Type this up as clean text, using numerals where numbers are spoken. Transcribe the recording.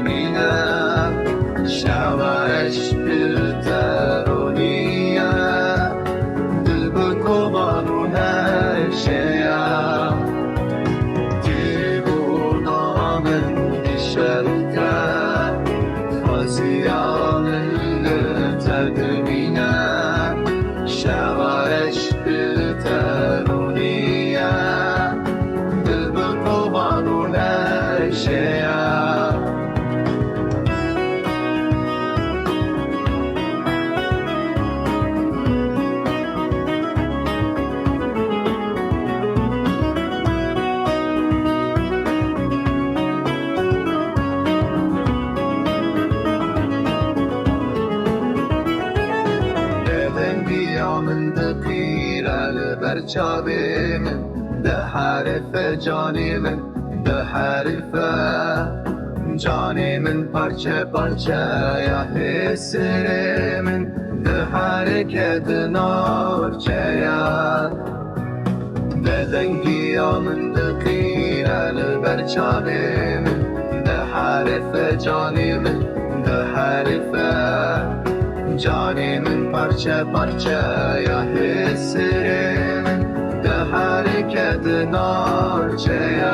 ببینم شمعش درونیه دل به قبانونه شیم دیوونام بیشتر فازیان تدبینم شمعش درونیه دل به قبانونه شیم من دقیر بر چابه من ده حرف جانی من ده حرف جانی من پارچه پارچه یا حسر من ده حرکت نارچه یا دنگی من دقیر بر چابه من ده حرف جانی من ده حرف جانی من پارچه پارچه یا حسر من ده حرکت نارچه